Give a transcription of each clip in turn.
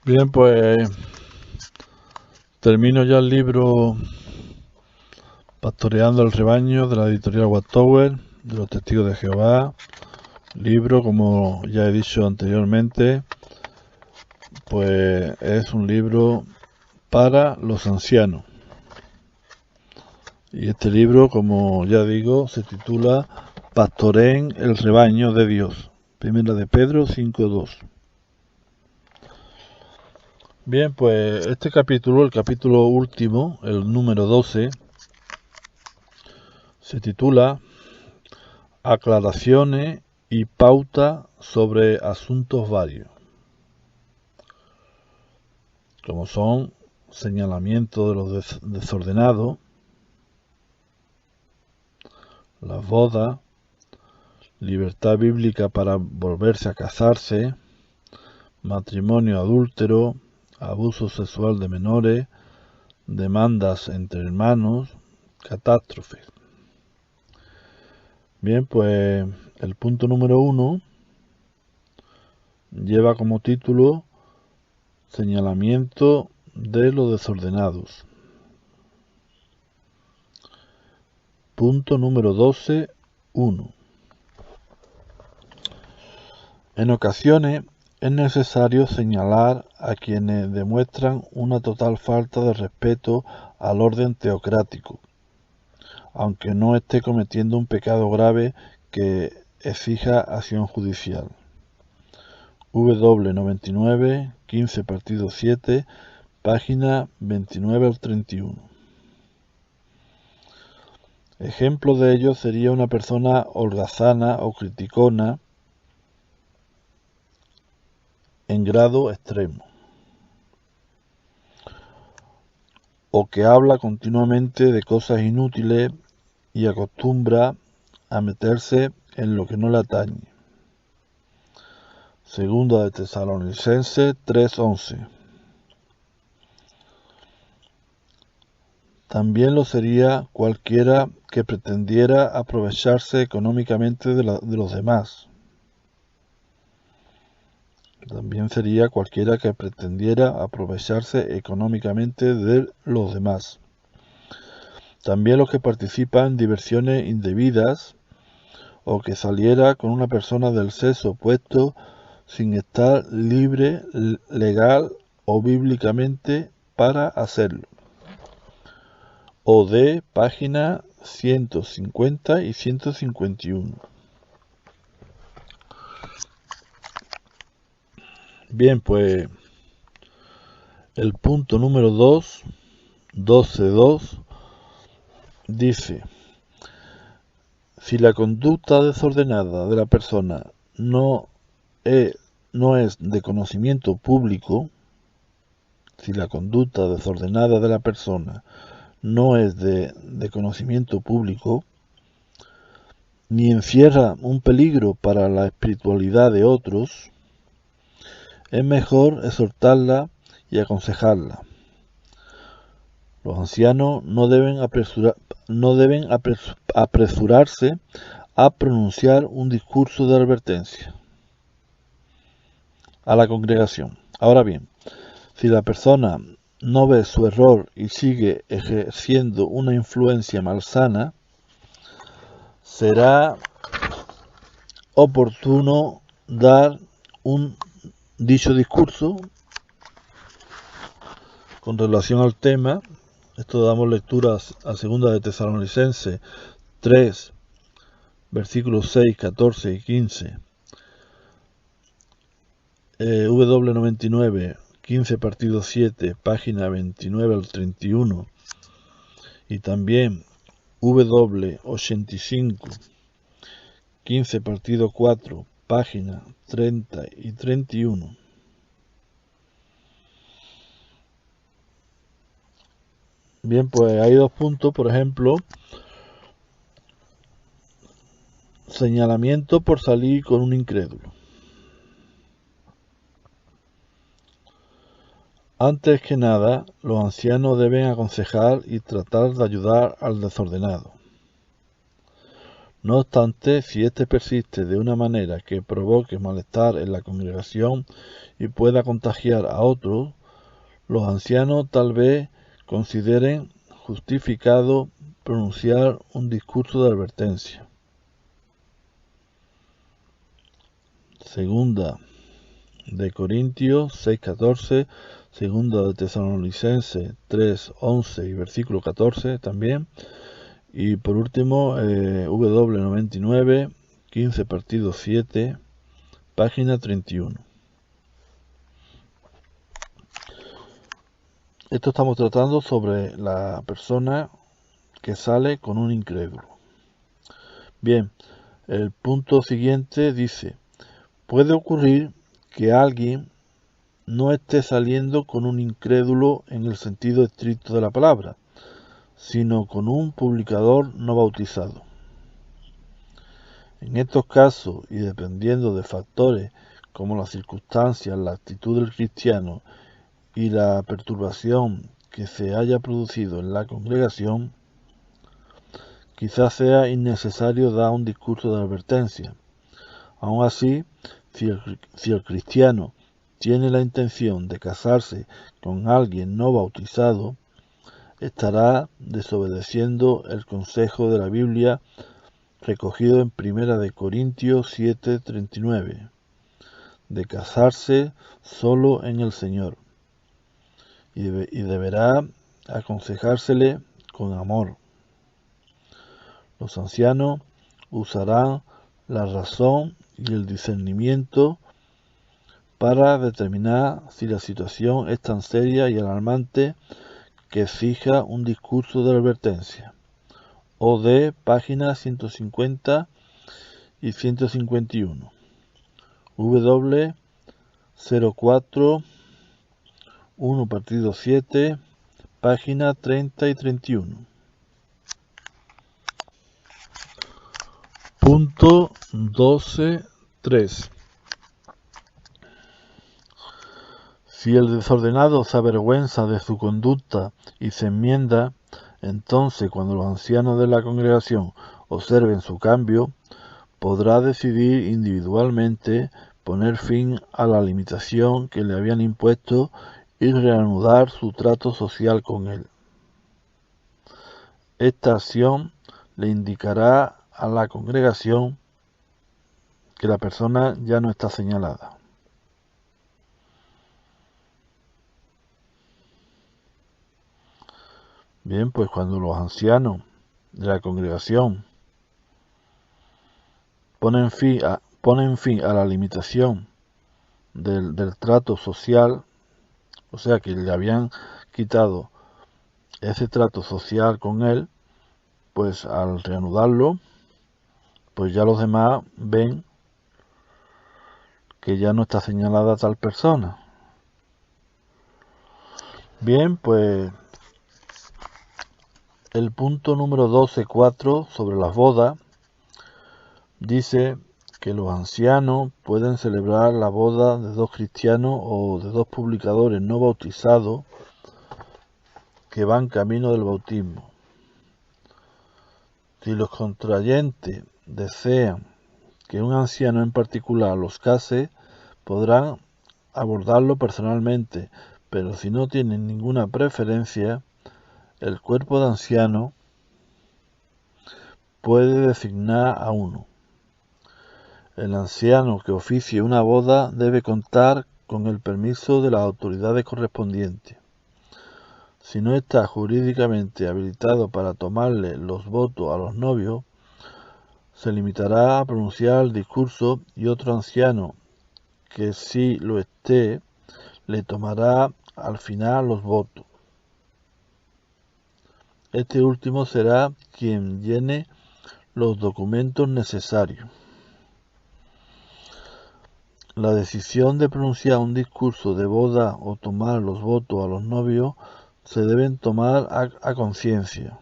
Bien, pues termino ya el libro Pastoreando el rebaño de la editorial Wattower, de los Testigos de Jehová. Libro, como ya he dicho anteriormente, pues es un libro para los ancianos. Y este libro, como ya digo, se titula Pastoreen el rebaño de Dios. Primera de Pedro 5:2. Bien, pues este capítulo, el capítulo último, el número 12, se titula Aclaraciones y pauta sobre asuntos varios, como son señalamiento de los desordenados, las bodas, libertad bíblica para volverse a casarse, matrimonio adúltero, abuso sexual de menores, demandas entre hermanos, catástrofes. Bien, pues el punto número 1 lleva como título Señalamiento de los desordenados. Punto número 12.1. En ocasiones es necesario señalar a quienes demuestran una total falta de respeto al orden teocrático, aunque no esté cometiendo un pecado grave que exija acción judicial. W99, 15 partido 7, página 29 al 31. Ejemplo de ello sería una persona holgazana o criticona en grado extremo, o que habla continuamente de cosas inútiles y acostumbra a meterse en lo que no le atañe. Segunda de Tesalonicenses 3:11. También lo sería cualquiera que pretendiera aprovecharse económicamente de los demás. También sería cualquiera que pretendiera aprovecharse económicamente de los demás. También los que participan en diversiones indebidas o que saliera con una persona del sexo opuesto sin estar libre, legal o bíblicamente para hacerlo. O de página 150 y 151. Bien, pues el punto número 2, 12.2, dice: si la conducta desordenada de la persona no es de conocimiento público, si la conducta desordenada de la persona no es de conocimiento público, ni encierra un peligro para la espiritualidad de otros, es mejor exhortarla y aconsejarla. Los ancianos no deben apresurarse a pronunciar un discurso de advertencia a la congregación. Ahora bien, si la persona no ve su error y sigue ejerciendo una influencia malsana, será oportuno dar un dicho discurso con relación al tema. Esto damos lectura a segunda de Tesalonicenses 3, versículos 6, 14 y 15. W99, 15 partido 7, página 29 al 31. Y también W85, 15 partido 4, página 30 y 31. Bien, pues hay dos puntos, por ejemplo, señalamiento por salir con un incrédulo. Antes que nada, los ancianos deben aconsejar y tratar de ayudar al desordenado. No obstante, si éste persiste de una manera que provoque malestar en la congregación y pueda contagiar a otros, los ancianos tal vez consideren justificado pronunciar un discurso de advertencia. Segunda de Corintios 6:14, segunda de Tesalonicenses 3:11 y versículo 14 también. Y por último, W99, 15 partido 7, página 31. Esto estamos tratando sobre la persona que sale con un incrédulo. Bien, el punto siguiente dice, puede ocurrir que alguien no esté saliendo con un incrédulo en el sentido estricto de la palabra, sino con un publicador no bautizado. En estos casos, y dependiendo de factores como las circunstancias, la actitud del cristiano y la perturbación que se haya producido en la congregación, quizás sea innecesario dar un discurso de advertencia. Aun así, si el cristiano tiene la intención de casarse con alguien no bautizado, estará desobedeciendo el consejo de la Biblia recogido en 1 de Corintios 7:39, de casarse solo en el Señor, y deberá aconsejársele con amor. Los ancianos usarán la razón y el discernimiento para determinar si la situación es tan seria y alarmante que exija un discurso de advertencia. OD, páginas 150 y 151. W 04 1 partido 7, página 30 y 31. Punto 12.3. Si el desordenado se avergüenza de su conducta y se enmienda, entonces cuando los ancianos de la congregación observen su cambio, podrá decidir individualmente poner fin a la limitación que le habían impuesto y reanudar su trato social con él. Esta acción le indicará a la congregación que la persona ya no está señalada. Bien, pues cuando los ancianos de la congregación ponen fin a la limitación del trato social, o sea que le habían quitado ese trato social con él, pues al reanudarlo, pues ya los demás ven que ya no está señalada tal persona. Bien, pues el punto número 12.4 sobre las bodas dice que los ancianos pueden celebrar la boda de dos cristianos o de dos publicadores no bautizados que van camino del bautismo. Si los contrayentes desean que un anciano en particular los case, podrán abordarlo personalmente, pero si no tienen ninguna preferencia, el cuerpo de ancianos puede designar a uno. El anciano que oficie una boda debe contar con el permiso de las autoridades correspondientes. Si no está jurídicamente habilitado para tomarle los votos a los novios, se limitará a pronunciar el discurso y otro anciano que sí lo esté, le tomará al final los votos. Este último será quien llene los documentos necesarios. La decisión de pronunciar un discurso de boda o tomar los votos a los novios se deben tomar a conciencia.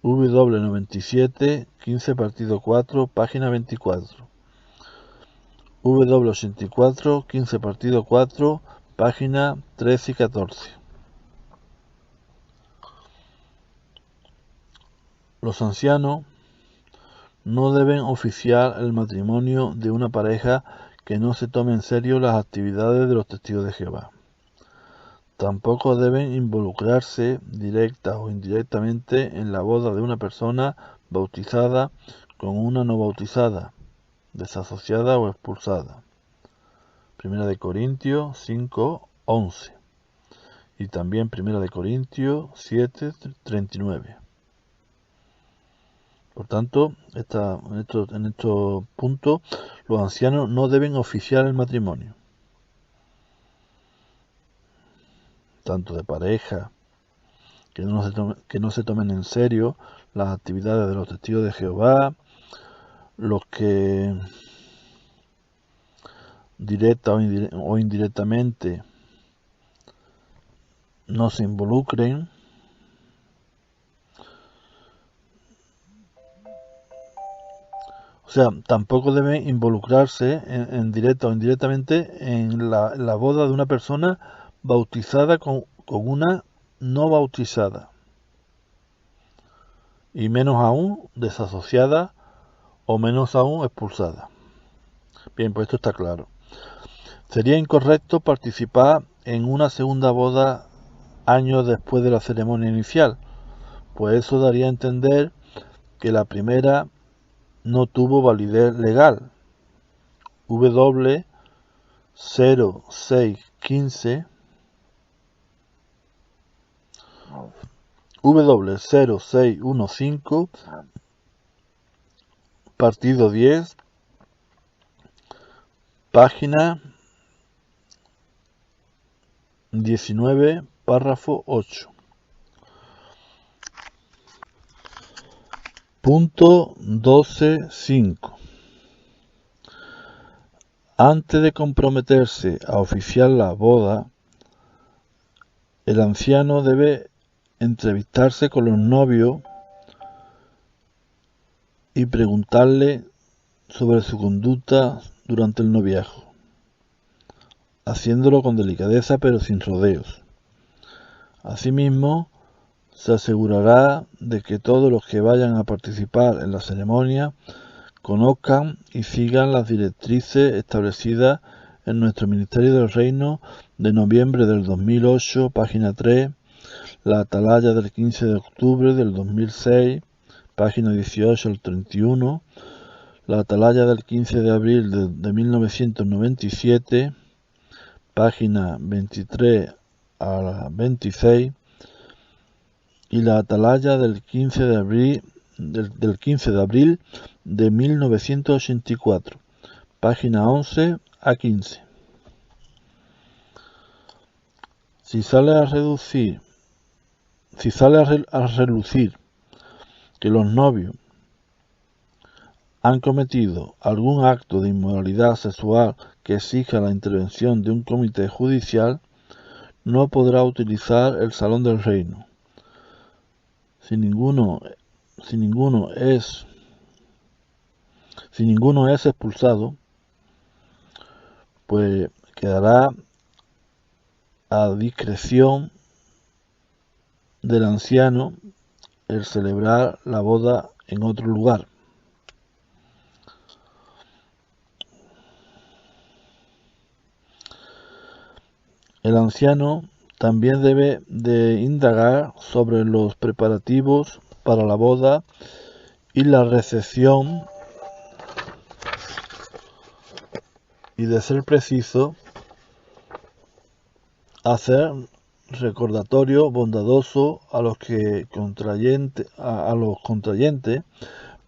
W97, 15 partido 4, página 24. W84, 15 partido 4, página 13 y 14. Los ancianos no deben oficiar el matrimonio de una pareja que no se tome en serio las actividades de los testigos de Jehová. Tampoco deben involucrarse directa o indirectamente en la boda de una persona bautizada con una no bautizada, desasociada o expulsada. 1 Corintios 5:11 y también 1 Corintios 7:39. Por tanto, en estos puntos, los ancianos no deben oficiar el matrimonio, tanto de pareja, que no se tomen en serio las actividades de los testigos de Jehová, los que directa o indirectamente no se involucren, o sea, tampoco deben involucrarse en directa o indirectamente en la boda de una persona bautizada con una no bautizada, y menos aún desasociada o menos aún expulsada. Bien, pues esto está claro. Sería incorrecto participar en una segunda boda años después de la ceremonia inicial, pues eso daría a entender que la primera no tuvo validez legal. W0615 W0615 partido 10, página 19, párrafo 8. Punto 12.5. Antes de comprometerse a oficiar la boda, el anciano debe entrevistarse con los novios y preguntarle sobre su conducta durante el noviazgo, haciéndolo con delicadeza pero sin rodeos. Asimismo, se asegurará de que todos los que vayan a participar en la ceremonia conozcan y sigan las directrices establecidas en nuestro Ministerio del Reino de noviembre del 2008, página 3, la atalaya del 15 de octubre del 2006, página 18 al 31, la atalaya del 15 de abril de 1997, página 23 a 26, y la atalaya del 15 de abril de 1984, página 11 a 15. Si sale a relucir que los novios han cometido algún acto de inmoralidad sexual que exija la intervención de un comité judicial, no podrá utilizar el Salón del Reino. Si ninguno es expulsado, pues quedará a discreción del anciano el celebrar la boda en otro lugar. El anciano también debe de indagar sobre los preparativos para la boda y la recepción, y de ser preciso hacer recordatorio bondadoso a los contrayentes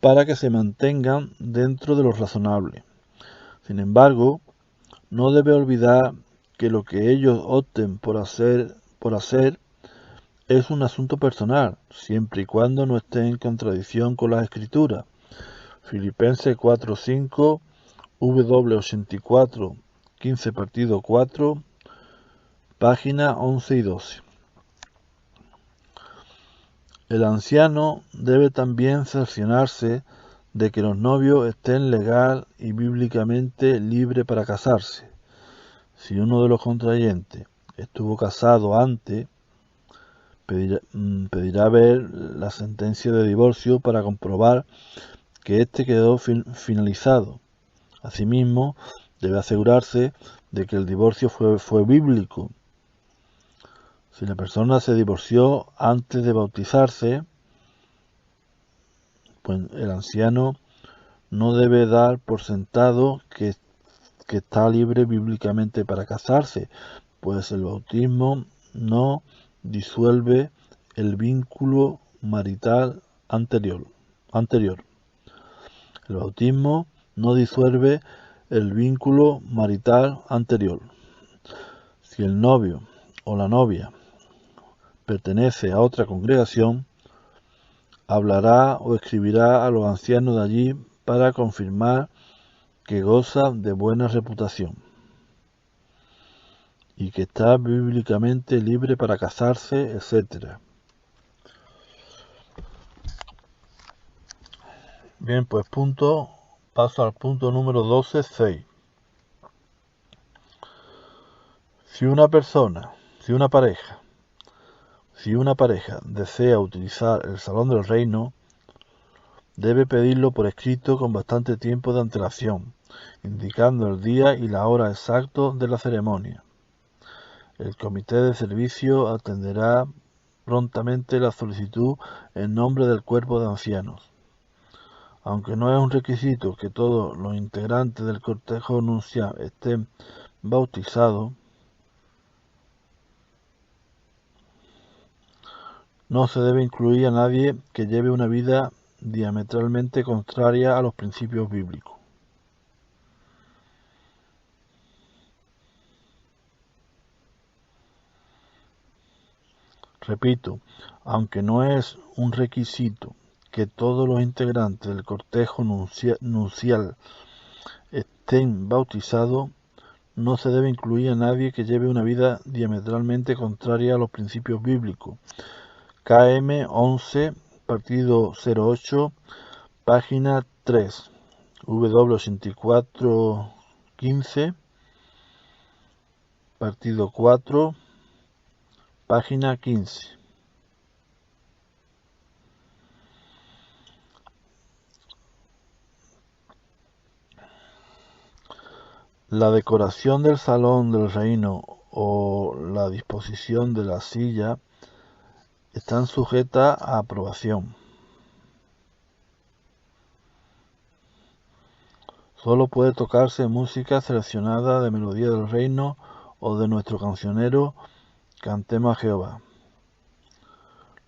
para que se mantengan dentro de lo razonable. Sin embargo, no debe olvidar que lo que ellos opten por hacer es un asunto personal, siempre y cuando no esté en contradicción con las Escrituras. Filipenses 4:5, W84, 15 partido 4, página 11 y 12. El anciano debe también cerciorarse de que los novios estén legal y bíblicamente libres para casarse. Si uno de los contrayentes estuvo casado antes, pedirá ver la sentencia de divorcio para comprobar que éste quedó finalizado. Asimismo, debe asegurarse de que el divorcio fue bíblico. Si la persona se divorció antes de bautizarse, pues el anciano no debe dar por sentado que está libre bíblicamente para casarse, pues el bautismo no disuelve el vínculo marital anterior. El bautismo no disuelve el vínculo marital anterior. Si el novio o la novia pertenece a otra congregación, hablará o escribirá a los ancianos de allí para confirmar que goza de buena reputación y que está bíblicamente libre para casarse, etc. Bien, pues paso al punto número 12.6. Si una pareja desea utilizar el salón del reino, debe pedirlo por escrito con bastante tiempo de antelación, indicando el día y la hora exactos de la ceremonia. El comité de servicio atenderá prontamente la solicitud en nombre del cuerpo de ancianos. Aunque no es un requisito que todos los integrantes del cortejo nupcial estén bautizados, no se debe incluir a nadie que lleve una vida diametralmente contraria a los principios bíblicos. Repito, aunque no es un requisito que todos los integrantes del cortejo nupcial estén bautizados, no se debe incluir a nadie que lleve una vida diametralmente contraria a los principios bíblicos. KM 11, partido 08, página 3, W8415, partido 4, página 15. La decoración del salón del reino o la disposición de la silla están sujetas a aprobación. Solo puede tocarse música seleccionada de Melodía del Reino o de nuestro cancionero Cantemos a Jehová.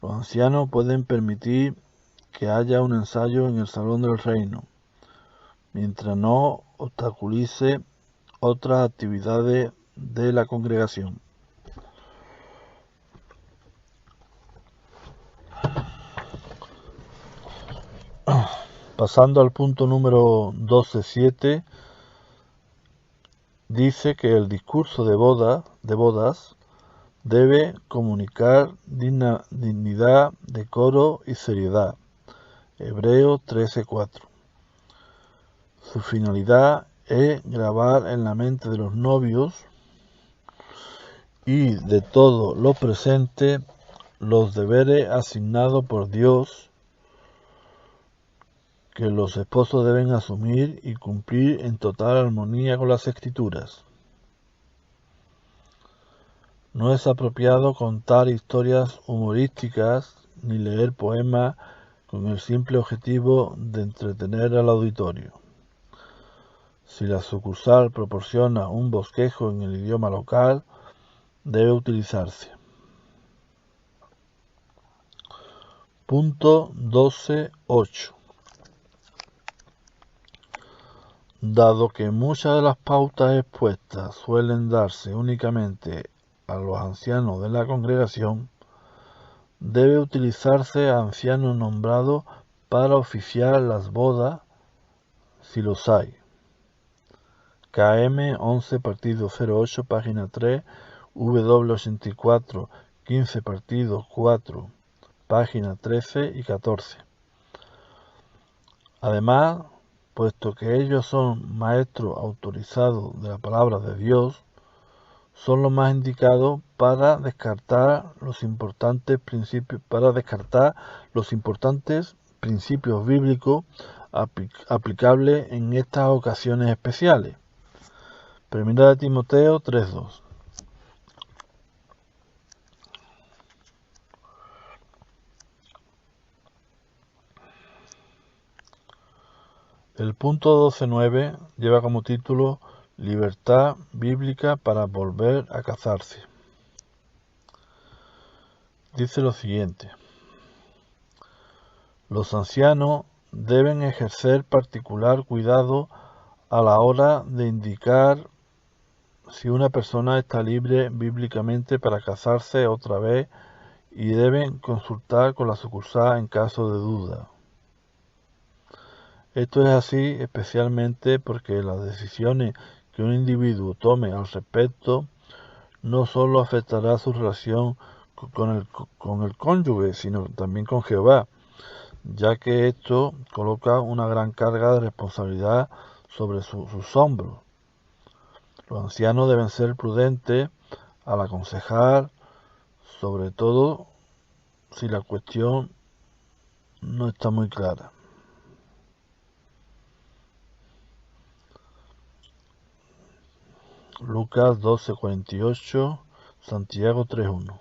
Los ancianos pueden permitir que haya un ensayo en el Salón del Reino, mientras no obstaculice otras actividades de la congregación. Pasando al punto número 12.7, dice que el discurso de bodas debe comunicar dignidad, decoro y seriedad. Hebreos 13.4. Su finalidad es grabar en la mente de los novios y de todos los presentes los deberes asignados por Dios que los esposos deben asumir y cumplir en total armonía con las Escrituras. No es apropiado contar historias humorísticas ni leer poemas con el simple objetivo de entretener al auditorio. Si la sucursal proporciona un bosquejo en el idioma local, debe utilizarse. Punto 12.8. Dado que muchas de las pautas expuestas suelen darse únicamente a los ancianos de la congregación, debe utilizarse a ancianos nombrados para oficiar las bodas, si los hay. KM 11, partido 08, página 3, W84, 15, partido 4, página 13 y 14. Además, puesto que ellos son maestros autorizados de la palabra de Dios, son los más indicados para descartar los importantes principios bíblicos aplicables en estas ocasiones especiales. Primera de Timoteo 3:2. El punto 12.9 lleva como título Libertad bíblica para volver a casarse. Dice lo siguiente: los ancianos deben ejercer particular cuidado a la hora de indicar si una persona está libre bíblicamente para casarse otra vez y deben consultar con la sucursal en caso de duda. Esto es así especialmente porque las decisiones que un individuo tome al respecto no solo afectará su relación con el cónyuge, sino también con Jehová, ya que esto coloca una gran carga de responsabilidad sobre sus hombros. Los ancianos deben ser prudentes al aconsejar, sobre todo si la cuestión no está muy clara. Lucas 12:48, Santiago 3:1.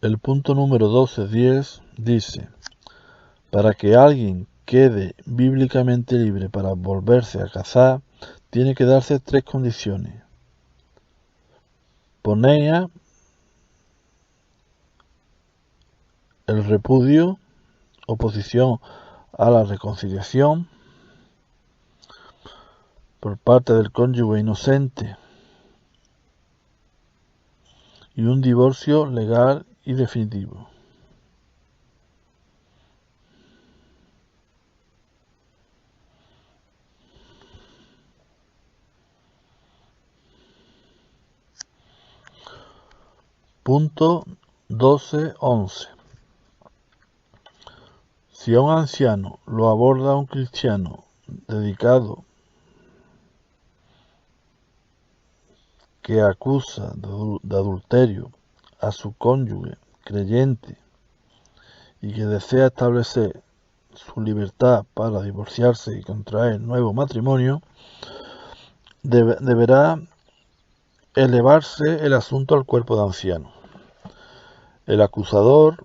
El punto número 12.10 dice: para que alguien quede bíblicamente libre para volverse a casar, tiene que darse 3 condiciones. Ponea el repudio, oposición a la reconciliación por parte del cónyuge inocente y un divorcio legal y definitivo. Punto 12.11. Si a un anciano lo aborda un cristiano dedicado que acusa de adulterio a su cónyuge creyente y que desea establecer su libertad para divorciarse y contraer nuevo matrimonio, deberá elevarse el asunto al cuerpo de ancianos. El acusador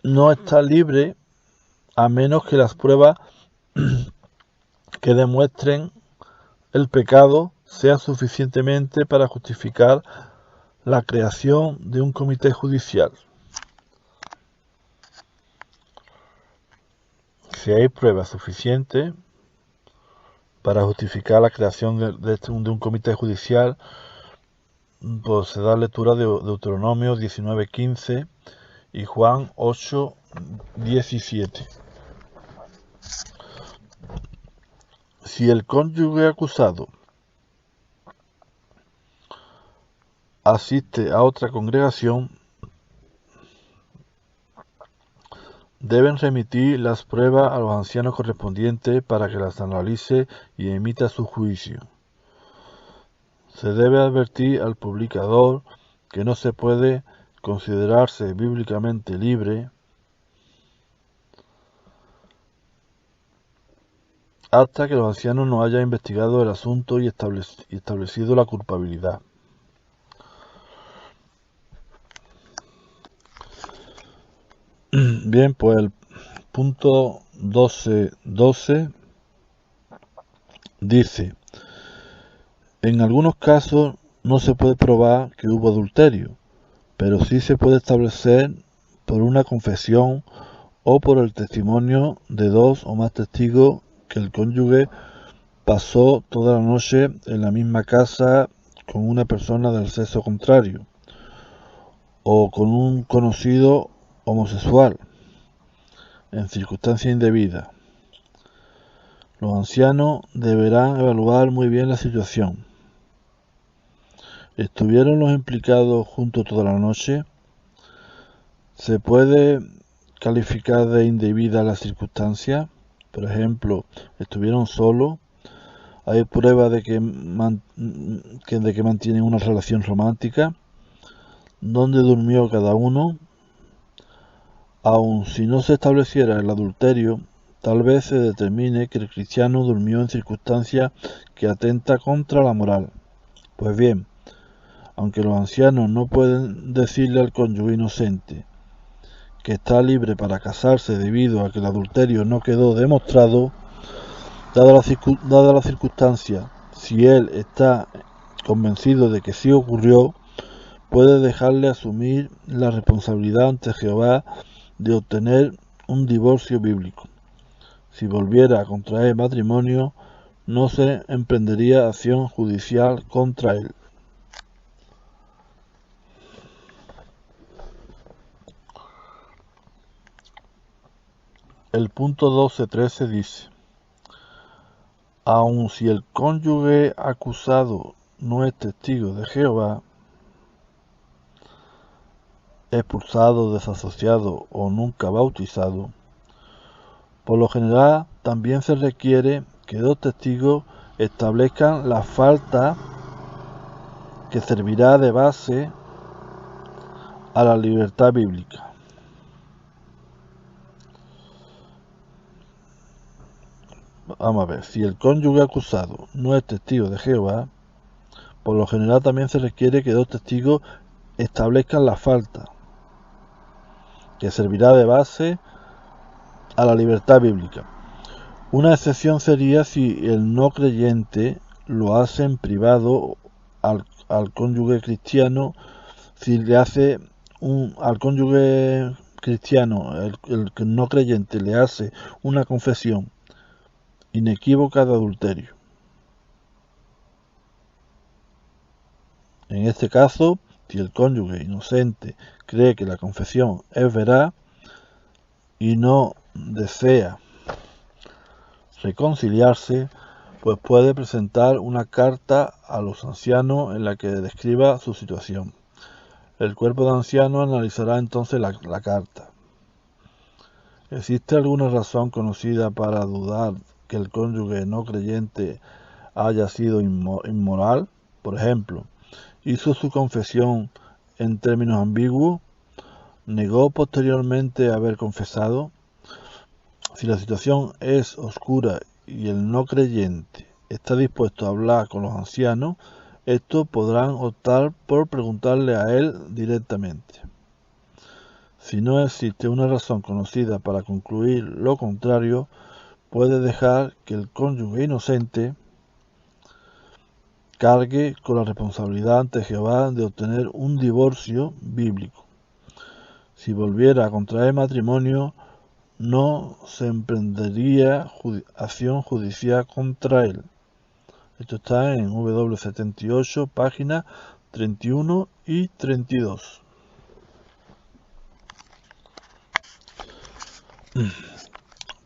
no está libre a menos que las pruebas que demuestren el pecado sean suficientemente para justificar la creación de un comité judicial. Si hay pruebas suficientes para justificar la creación de un comité judicial, pues se da lectura de Deuteronomio 19:15 y Juan 8:17. Si el cónyuge acusado asiste a otra congregación, deben remitir las pruebas a los ancianos correspondientes para que las analice y emita su juicio. Se debe advertir al publicador que no se puede considerarse bíblicamente libre hasta que los ancianos no hayan investigado el asunto y establecido la culpabilidad. Bien, pues el punto 12.12 dice: en algunos casos no se puede probar que hubo adulterio, pero sí se puede establecer por una confesión o por el testimonio de 2 o más testigos que el cónyuge pasó toda la noche en la misma casa con una persona del sexo contrario o con un conocido homosexual en circunstancias indebidas. Los ancianos deberán evaluar muy bien la situación. ¿Estuvieron los implicados juntos toda la noche? ¿Se puede calificar de indebida la circunstancia? Por ejemplo, ¿estuvieron solos? ¿Hay pruebas de que mantienen una relación romántica? ¿Dónde durmió cada uno? Aun si no se estableciera el adulterio, tal vez se determine que el cristiano durmió en circunstancias que atenta contra la moral. Pues bien, aunque los ancianos no pueden decirle al cónyuge inocente que está libre para casarse debido a que el adulterio no quedó demostrado, dada la circunstancia, si él está convencido de que sí ocurrió, puede dejarle asumir la responsabilidad ante Jehová de obtener un divorcio bíblico. Si volviera a contraer matrimonio, no se emprendería acción judicial contra él. El punto 12.13 dice: aun si el cónyuge acusado no es testigo de Jehová, expulsado, desasociado o nunca bautizado, por lo general también se requiere que dos testigos establezcan la falta que servirá de base a la libertad bíblica. Vamos a ver, si el cónyuge acusado no es testigo de Jehová, por lo general también se requiere que dos testigos establezcan la falta, que servirá de base a la libertad bíblica. Una excepción sería si el no creyente lo hace en privado al cónyuge cristiano, si le hace al cónyuge cristiano, el no creyente le hace una confesión inequívoca de adulterio. En este caso, si el cónyuge inocente cree que la confesión es veraz y no desea reconciliarse, pues puede presentar una carta a los ancianos en la que describa su situación. El cuerpo de ancianos analizará entonces la carta. ¿Existe alguna razón conocida para dudar que el cónyuge no creyente haya sido inmoral? Por ejemplo, ¿hizo su confesión en términos ambiguos? ¿Negó posteriormente haber confesado? Si la situación es oscura y el no creyente está dispuesto a hablar con los ancianos, estos podrán optar por preguntarle a él directamente. Si no existe una razón conocida para concluir lo contrario, puede dejar que el cónyuge inocente cargue con la responsabilidad ante Jehová de obtener un divorcio bíblico. Si volviera a contraer matrimonio, no se emprendería acción judicial contra él. Esto está en W78, páginas 31 y 32.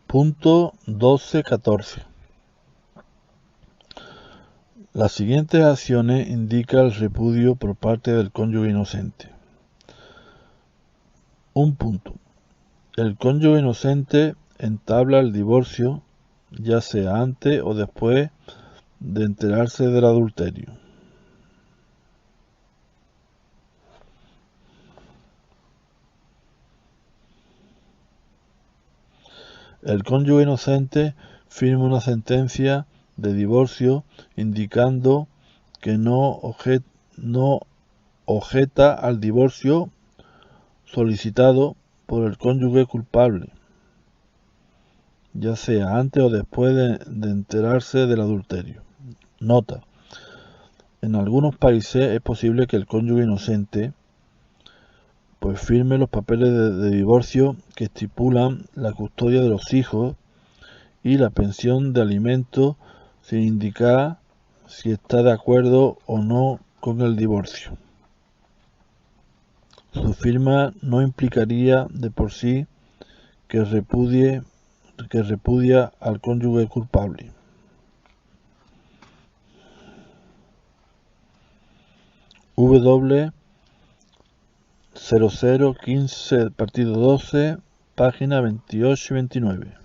Punto 12.14. Las siguientes acciones indican el repudio por parte del cónyuge inocente. Un punto. El cónyuge inocente entabla el divorcio, ya sea antes o después de enterarse del adulterio. El cónyuge inocente firma una sentencia de divorcio indicando que no objeta al divorcio solicitado por el cónyuge culpable, ya sea antes o después de enterarse del adulterio. Nota: en algunos países es posible que el cónyuge inocente pues firme los papeles de divorcio que estipulan la custodia de los hijos y la pensión de alimentos sin indicar si está de acuerdo o no con el divorcio. Su firma no implicaría de por sí que repudia al cónyuge culpable. W0015, partido 12, página 28 y 29.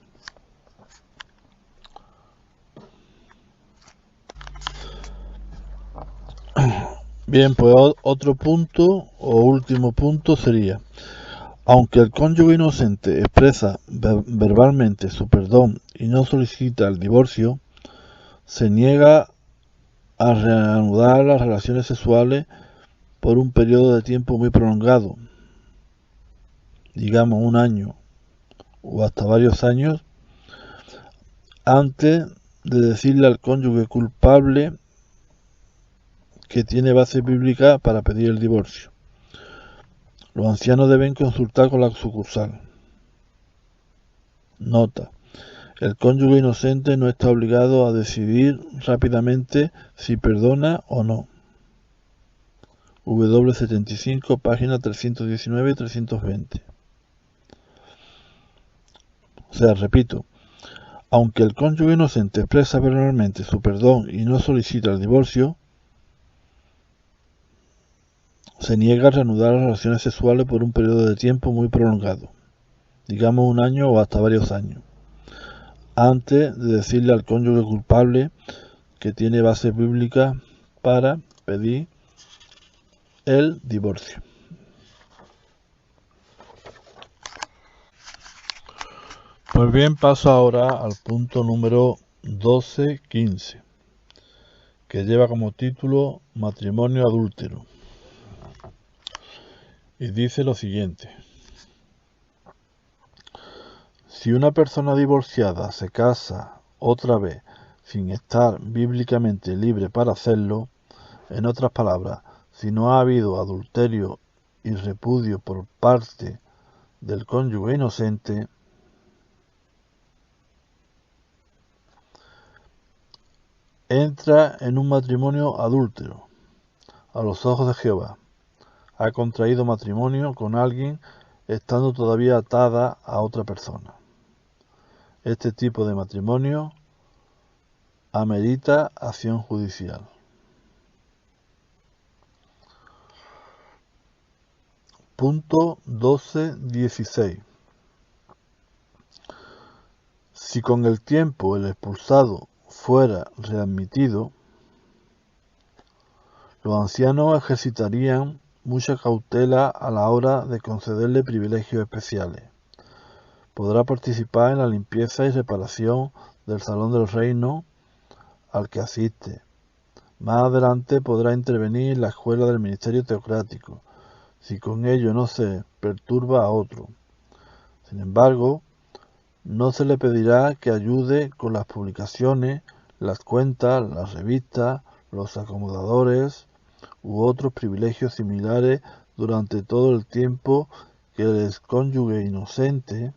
Bien, pues otro punto o último punto sería: aunque el cónyuge inocente expresa verbalmente su perdón y no solicita el divorcio, se niega a reanudar las relaciones sexuales por un periodo de tiempo muy prolongado, digamos un año o hasta varios años, antes de decirle al cónyuge culpable que tiene base bíblica para pedir el divorcio. Los ancianos deben consultar con la sucursal. Nota: el cónyuge inocente no está obligado a decidir rápidamente si perdona o no. W75, página 319 y 320. O sea, repito, aunque el cónyuge inocente expresa verbalmente su perdón y no solicita el divorcio, se niega a reanudar las relaciones sexuales por un periodo de tiempo muy prolongado, digamos un año o hasta varios años, antes de decirle al cónyuge culpable que tiene base bíblica para pedir el divorcio. Pues bien, paso ahora al punto número 12.15, que lleva como título Matrimonio adúltero. Y dice lo siguiente: si una persona divorciada se casa otra vez sin estar bíblicamente libre para hacerlo, en otras palabras, si no ha habido adulterio y repudio por parte del cónyuge inocente, entra en un matrimonio adúltero a los ojos de Jehová. Ha contraído matrimonio con alguien estando todavía atada a otra persona. Este tipo de matrimonio amerita acción judicial. Punto 12.16. Si con el tiempo el expulsado fuera readmitido, los ancianos ejercitarían mucha cautela a la hora de concederle privilegios especiales. Podrá participar en la limpieza y reparación del salón del reino al que asiste. Más adelante podrá intervenir en la escuela del ministerio teocrático, si con ello no se perturba a otro. Sin embargo, no se le pedirá que ayude con las publicaciones, las cuentas, las revistas, los acomodadores u otros privilegios similares durante todo el tiempo que el excónyuge inocente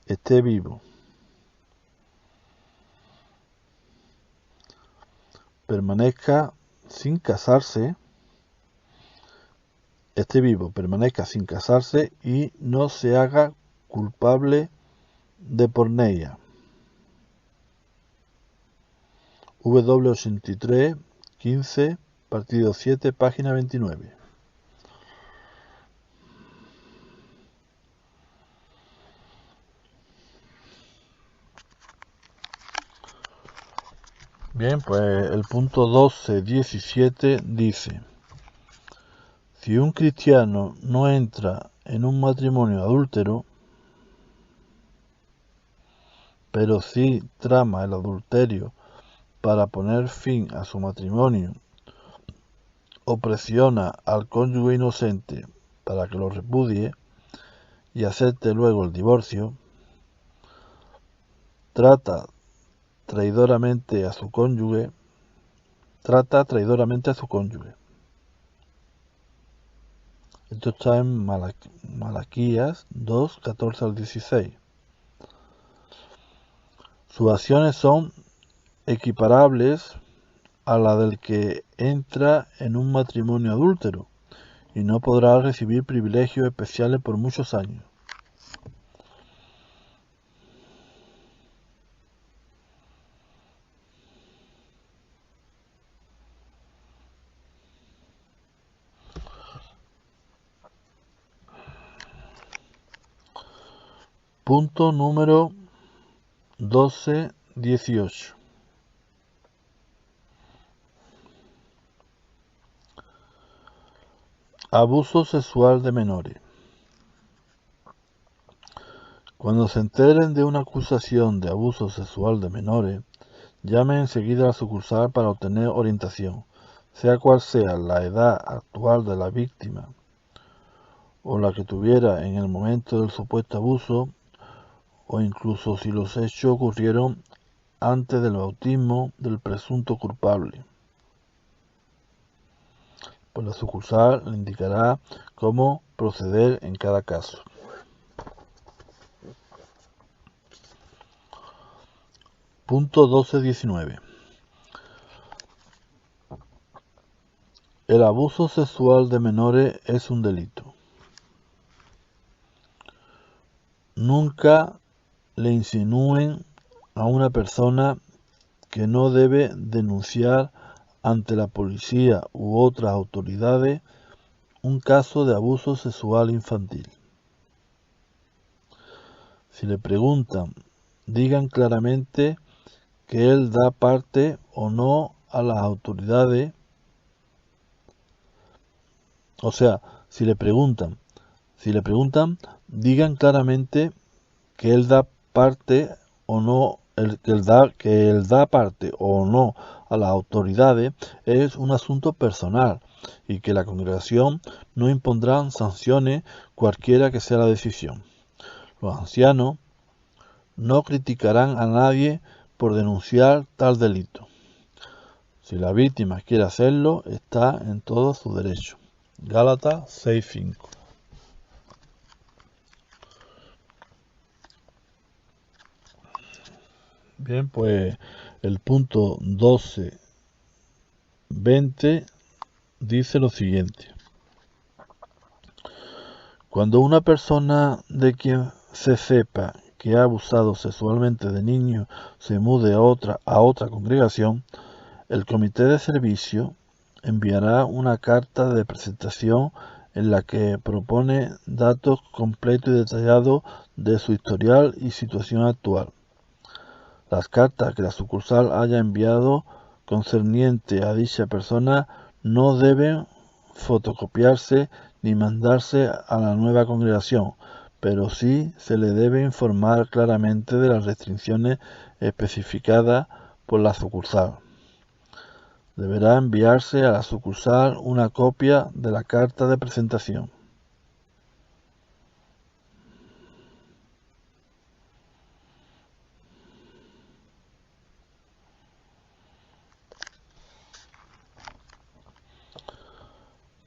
esté vivo. Permanezca sin casarse y no se haga culpable de porneia. W83, 15, partido 7, página 29. Bien, pues el punto 12.17 dice: si un cristiano no entra en un matrimonio adúltero, pero sí trama el adulterio para poner fin a su matrimonio o presiona al cónyuge inocente para que lo repudie y acepte luego el divorcio, trata traidoramente a su cónyuge. Esto está en Malaquías 2, 14 al 16. Sus acciones son equiparables a la del que entra en un matrimonio adúltero y no podrá recibir privilegios especiales por muchos años. Punto número 12.18. Abuso sexual de menores. Cuando se enteren de una acusación de abuso sexual de menores, llamen enseguida a la sucursal para obtener orientación, sea cual sea la edad actual de la víctima o la que tuviera en el momento del supuesto abuso, o incluso si los hechos ocurrieron antes del bautismo del presunto culpable. Pues la sucursal le indicará cómo proceder en cada caso. Punto 12.19. El abuso sexual de menores es un delito. Nunca le insinúen a una persona que no debe denunciar ante la policía u otras autoridades un caso de abuso sexual infantil. Si le preguntan, digan claramente que él da parte o no a las autoridades. O sea, si le preguntan, digan claramente que él da parte o no, que él da parte o no a las autoridades es un asunto personal y que la congregación no impondrá sanciones cualquiera que sea la decisión. Los ancianos no criticarán a nadie por denunciar tal delito. Si la víctima quiere hacerlo, está en todo su derecho. Gálatas 6:5. Bien, pues el punto 12.20 dice lo siguiente. Cuando una persona de quien se sepa que ha abusado sexualmente de niños se mude a otra congregación, el comité de servicio enviará una carta de presentación en la que propone datos completos y detallados de su historial y situación actual. Las cartas que la sucursal haya enviado concerniente a dicha persona no deben fotocopiarse ni mandarse a la nueva congregación, pero sí se le debe informar claramente de las restricciones especificadas por la sucursal. Deberá enviarse a la sucursal una copia de la carta de presentación.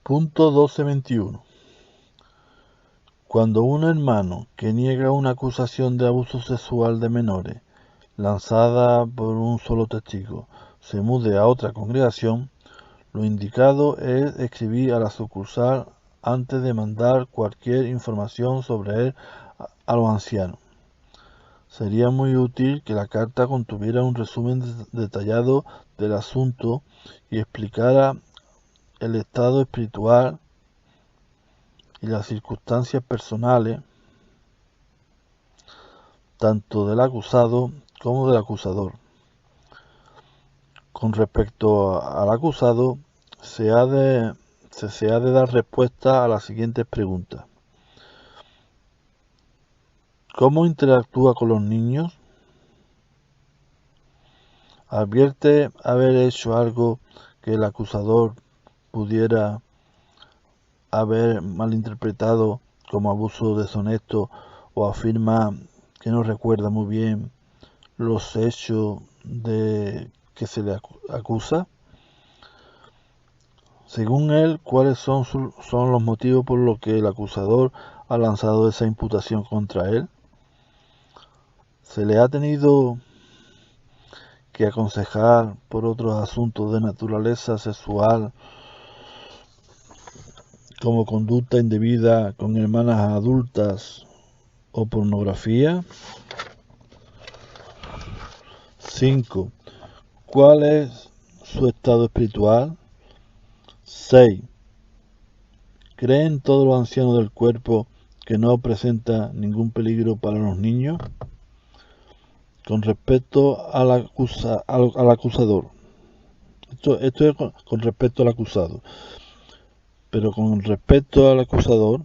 Punto 12.21. Cuando un hermano que niega una acusación de abuso sexual de menores lanzada por un solo testigo se mude a otra congregación, lo indicado es escribir a la sucursal antes de mandar cualquier información sobre él a los ancianos. Sería muy útil que la carta contuviera un resumen detallado del asunto y explicara el estado espiritual y las circunstancias personales tanto del acusado como del acusador. Con respecto al acusado, se ha de dar respuesta a las siguientes preguntas. ¿Cómo interactúa con los niños? ¿Advierte haber hecho algo que el acusador pudiera haber malinterpretado como abuso deshonesto, o afirma que no recuerda muy bien los hechos de que se le acusa? Según él, ¿cuáles son los motivos por los que el acusador ha lanzado esa imputación contra él? ¿Se le ha tenido que aconsejar por otros asuntos de naturaleza sexual, como conducta indebida con hermanas adultas o pornografía? 5. ¿Cuál es su estado espiritual? 6. ¿Creen todos los ancianos del cuerpo que no presenta ningún peligro para los niños? Con respecto al acusador. Esto es con respecto al acusado. Pero con respecto al acusador,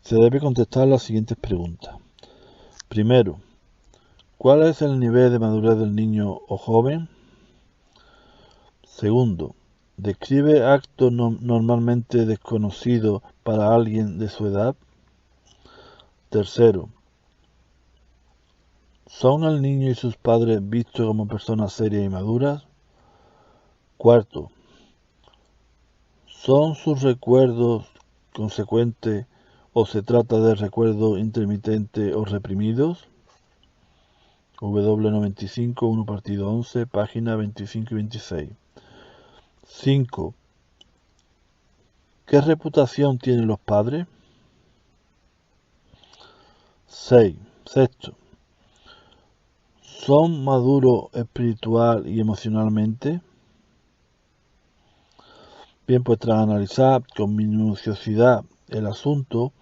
se debe contestar las siguientes preguntas. Primero, ¿cuál es el nivel de madurez del niño o joven? Segundo, ¿describe actos normalmente desconocidos para alguien de su edad? Tercero, ¿son el niño y sus padres vistos como personas serias y maduras? Cuarto, ¿son sus recuerdos consecuentes o se trata de recuerdos intermitentes o reprimidos? W95, 1 partido 11, página 25 y 26. 5. ¿Qué reputación tienen los padres? 6. Sexto, ¿son maduros espiritual y emocionalmente? Bien, pues tras analizar con minuciosidad el asunto,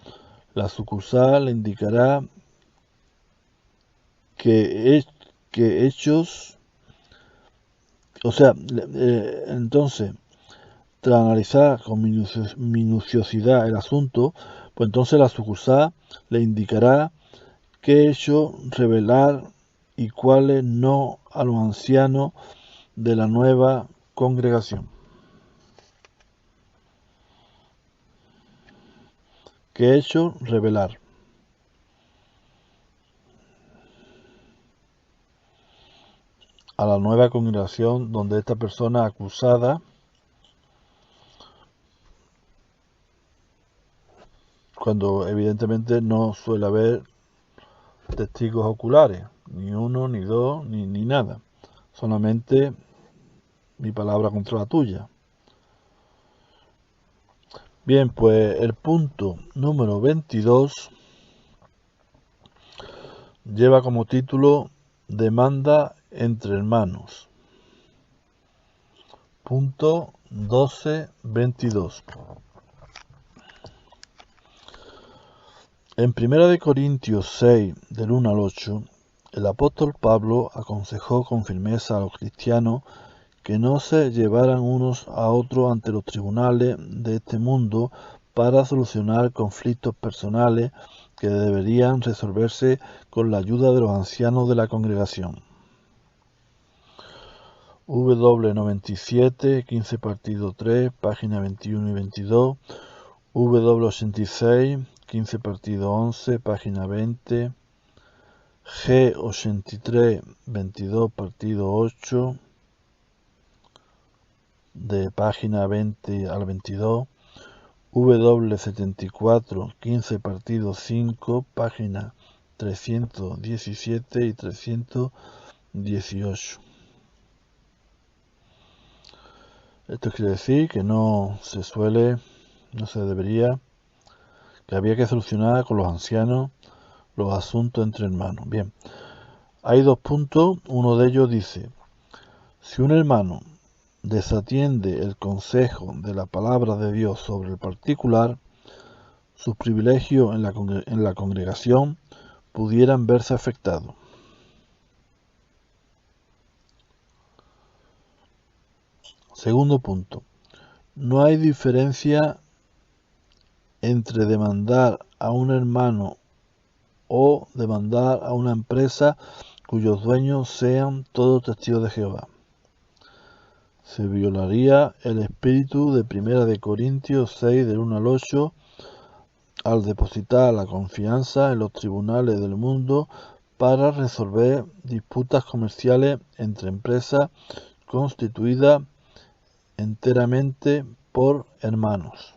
la sucursal le indicará que hechos, entonces, tras analizar con minuciosidad el asunto, pues entonces la sucursal le indicará qué hechos revelar y cuáles no a los ancianos de la nueva congregación. ¿Qué hecho revelar? A la nueva congregación donde esta persona acusada cuando evidentemente no suele haber testigos oculares, ni uno, ni dos, ni nada, solamente mi palabra contra la tuya. Bien, pues el punto número 22 lleva como título Demanda entre hermanos. Punto 12.22. En 1 Corintios 6, del 1 al 8, el apóstol Pablo aconsejó con firmeza a los cristianos que no se llevaran unos a otros ante los tribunales de este mundo para solucionar conflictos personales que deberían resolverse con la ayuda de los ancianos de la congregación. W97, 15 partido 3, página 21 y 22, W86, 15 partido 11, página 20, G83, 22 partido 8, de página 20 al 22, W74, 15 partido 5, página 317 y 318. Esto quiere decir que no se debería, que había que solucionar con los ancianos los asuntos entre hermanos. Bien, hay dos puntos, uno de ellos dice, si un hermano desatiende el consejo de la palabra de Dios sobre el particular, sus privilegios en la congregación pudieran verse afectados. Segundo punto, no hay diferencia entre demandar a un hermano o demandar a una empresa cuyos dueños sean todos testigos de Jehová. Se violaría el espíritu de 1 Corintios 6 del 1 al 8 al depositar la confianza en los tribunales del mundo para resolver disputas comerciales entre empresas constituidas enteramente por hermanos.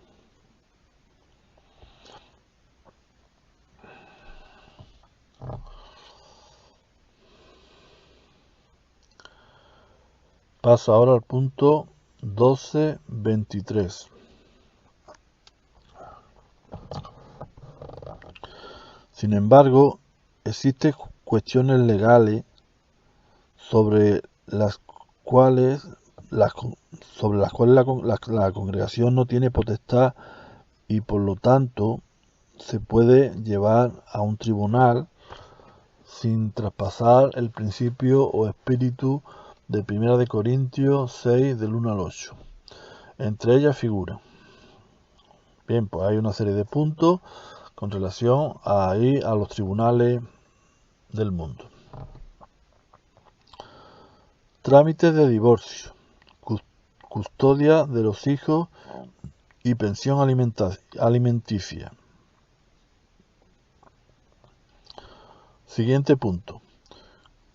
Paso ahora al punto 12.23. Sin embargo, existen cuestiones legales sobre las cuales la congregación no tiene potestad y por lo tanto se puede llevar a un tribunal sin traspasar el principio o espíritu de 1 Corintios 6 del 1 al 8. Entre ellas figura. Bien, pues hay una serie de puntos con relación a ir a los tribunales del mundo. Trámites de divorcio, custodia de los hijos y pensión alimenticia. Siguiente punto.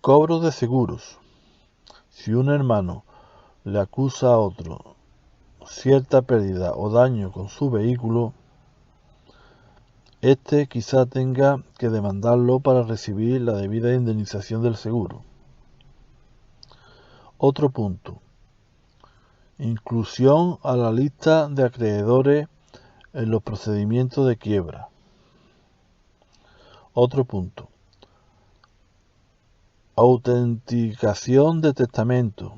Cobro de seguros. Si un hermano le acusa a otro cierta pérdida o daño con su vehículo, este quizá tenga que demandarlo para recibir la debida indemnización del seguro. Otro punto. Inclusión a la lista de acreedores en los procedimientos de quiebra. Otro punto. Autenticación de testamento.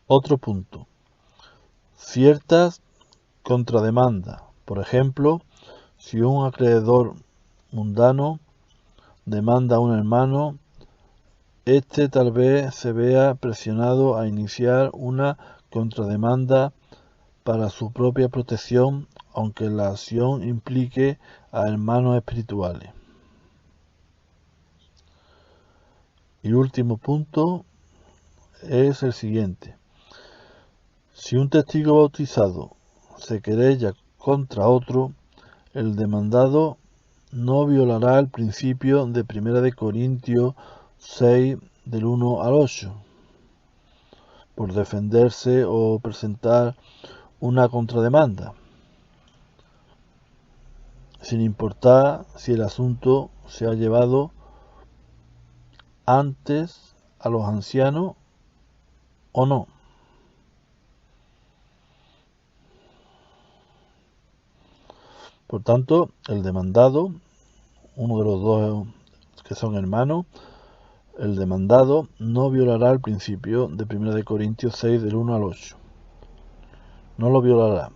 Otro punto. Ciertas contrademandas. Por ejemplo, si un acreedor mundano demanda a un hermano, este tal vez se vea presionado a iniciar una contrademanda para su propia protección, aunque la acción implique a hermanos espirituales. Y último punto es el siguiente. Si un testigo bautizado se querella contra otro, el demandado no violará el principio de 1 Corintios 6 del 1 al 8 por defenderse o presentar una contrademanda, sin importar si el asunto se ha llevado antes a los ancianos o no. Por tanto, el demandado, uno de los dos que son hermanos, el demandado no violará el principio de 1 Corintios 6 del 1 al 8. No lo violará,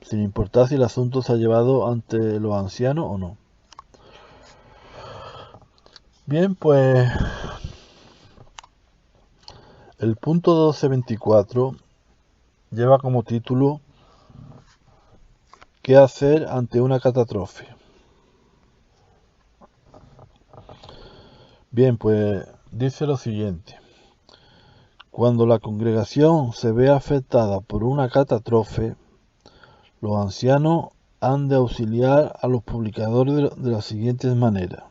sin importar si el asunto se ha llevado ante los ancianos o no. Bien, pues el punto 12.24 lleva como título ¿qué hacer ante una catástrofe? Bien, pues dice lo siguiente. Cuando la congregación se ve afectada por una catástrofe, los ancianos han de auxiliar a los publicadores de las siguientes maneras.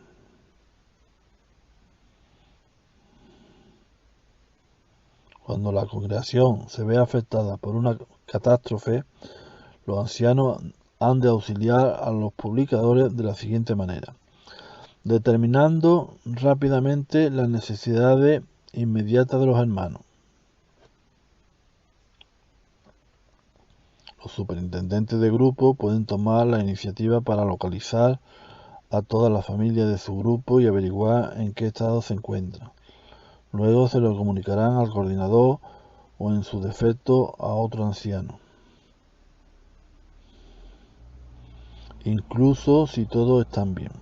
Cuando la congregación se ve afectada por una catástrofe, los ancianos han de auxiliar a los publicadores de la siguiente manera. Determinando rápidamente las necesidades inmediatas de los hermanos. Los superintendentes de grupo pueden tomar la iniciativa para localizar a toda la familia de su grupo y averiguar en qué estado se encuentra. Luego se lo comunicarán al coordinador o en su defecto a otro anciano. Incluso si todos están bien.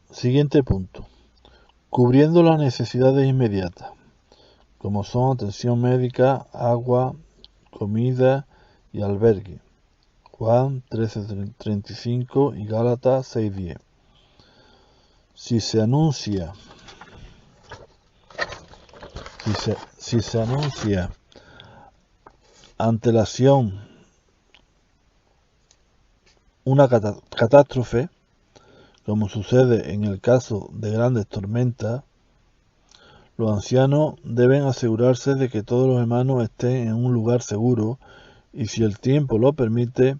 Siguiente punto. Cubriendo las necesidades inmediatas, como son atención médica, agua, comida y albergue. Juan 13:35 y Gálatas 6:10. Si se anuncia antelación una catástrofe, como sucede en el caso de grandes tormentas, los ancianos deben asegurarse de que todos los hermanos estén en un lugar seguro y, si el tiempo lo permite,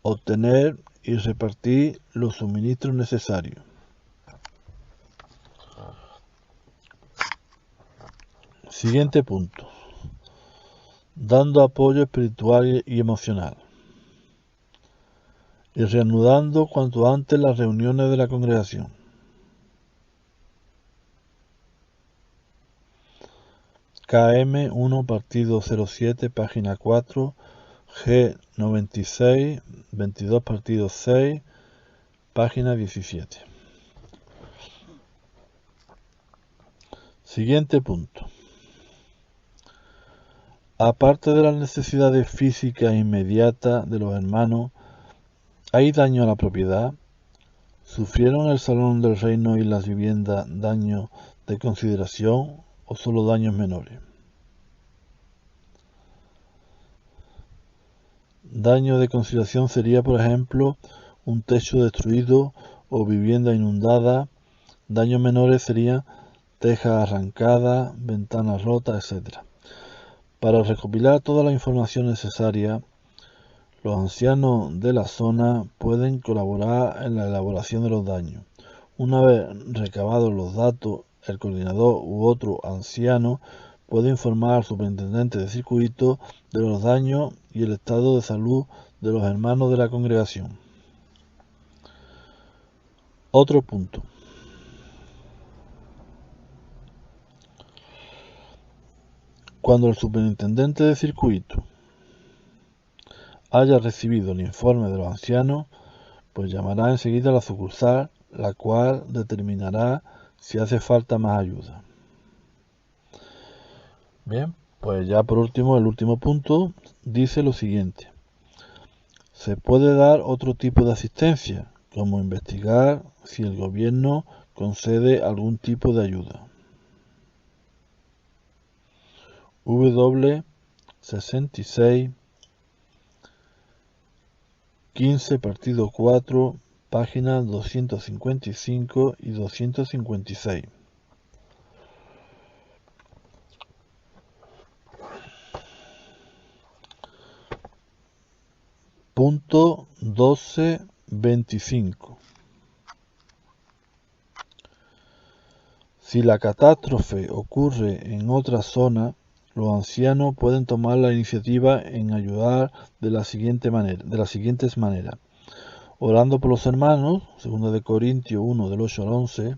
obtener y repartir los suministros necesarios. Siguiente punto. Dando apoyo espiritual y emocional. Y reanudando cuanto antes las reuniones de la congregación. KM1 partido 07 página 4, G96 22 partido 6 página 17. Siguiente punto. Aparte de las necesidades físicas inmediatas de los hermanos, ¿hay daño a la propiedad? ¿Sufrieron el salón del reino y las viviendas daños de consideración o solo daños menores? Daño de consideración sería, por ejemplo, un techo destruido o vivienda inundada. Daños menores serían tejas arrancadas, ventanas rotas, etc. Para recopilar toda la información necesaria, los ancianos de la zona pueden colaborar en la elaboración de los daños. Una vez recabados los datos, el coordinador u otro anciano puede informar al superintendente de circuito de los daños y el estado de salud de los hermanos de la congregación. Otro punto. Cuando el superintendente de circuito haya recibido el informe de los ancianos, pues llamará enseguida a la sucursal, la cual determinará si hace falta más ayuda. Bien, pues ya por último, el último punto dice lo siguiente. Se puede dar otro tipo de asistencia, como investigar si el gobierno concede algún tipo de ayuda. W66 15 partido 4 páginas 255 y 256. Punto 12.25. Si la catástrofe ocurre en otra zona, los ancianos pueden tomar la iniciativa en ayudar de las siguientes maneras. Orando por los hermanos, 2 Corintios 1 del 8 al 11.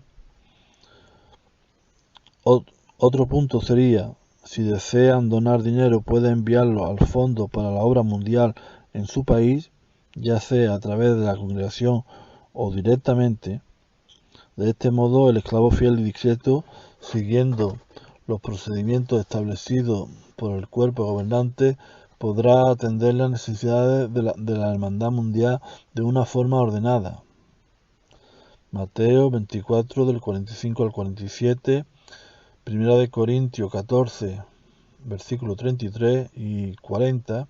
Otro punto sería, si desean donar dinero, pueden enviarlo al Fondo para la Obra Mundial en su país, ya sea a través de la congregación o directamente. De este modo, el esclavo fiel y discreto, siguiendo los procedimientos establecidos por el cuerpo gobernante, podrá atender las necesidades de la hermandad mundial de una forma ordenada. Mateo 24 del 45 al 47, 1 Corintios 14, versículo 33 y 40,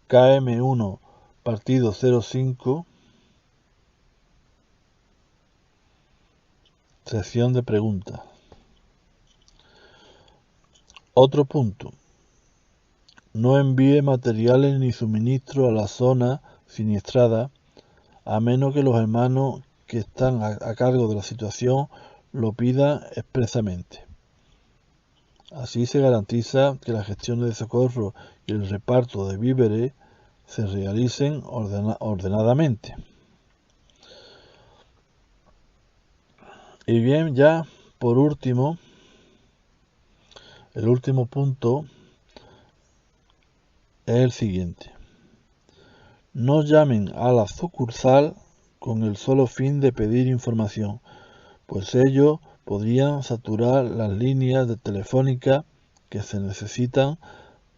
KM1, partido 05, sección de preguntas. Otro punto. No envíe materiales ni suministros a la zona siniestrada, a menos que los hermanos que están a cargo de la situación lo pidan expresamente. Así se garantiza que las gestiones de socorro y el reparto de víveres se realicen ordenadamente. Y bien, ya por último, el último punto es el siguiente. No llamen a la sucursal con el solo fin de pedir información, pues ellos podrían saturar las líneas de telefónica que se necesitan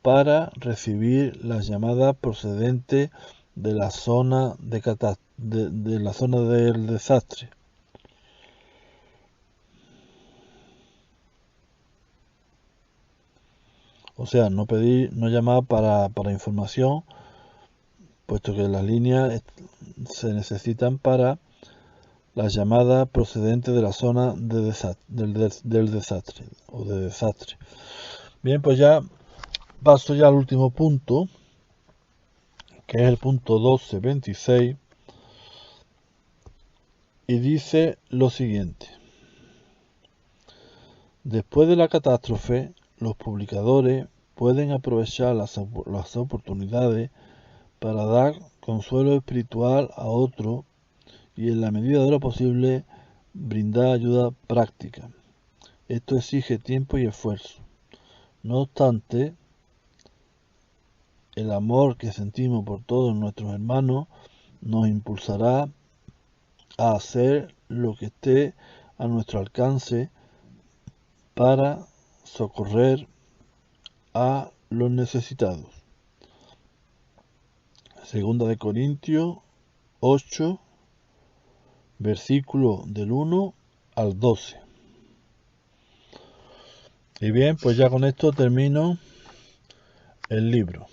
para recibir las llamadas procedentes de la zona de la zona del desastre. O sea, no llamar para información, puesto que las líneas se necesitan para las llamadas procedentes de la zona del desastre o de desastre. Bien, pues ya paso ya al último punto, que es el punto 12.26, y dice lo siguiente. Después de la catástrofe, los publicadores pueden aprovechar las oportunidades para dar consuelo espiritual a otro y en la medida de lo posible brindar ayuda práctica. Esto exige tiempo y esfuerzo. No obstante, el amor que sentimos por todos nuestros hermanos nos impulsará a hacer lo que esté a nuestro alcance para socorrer a los necesitados. Segunda de Corintios 8, versículo del 1 al 12. Y bien, pues ya con esto termino el libro.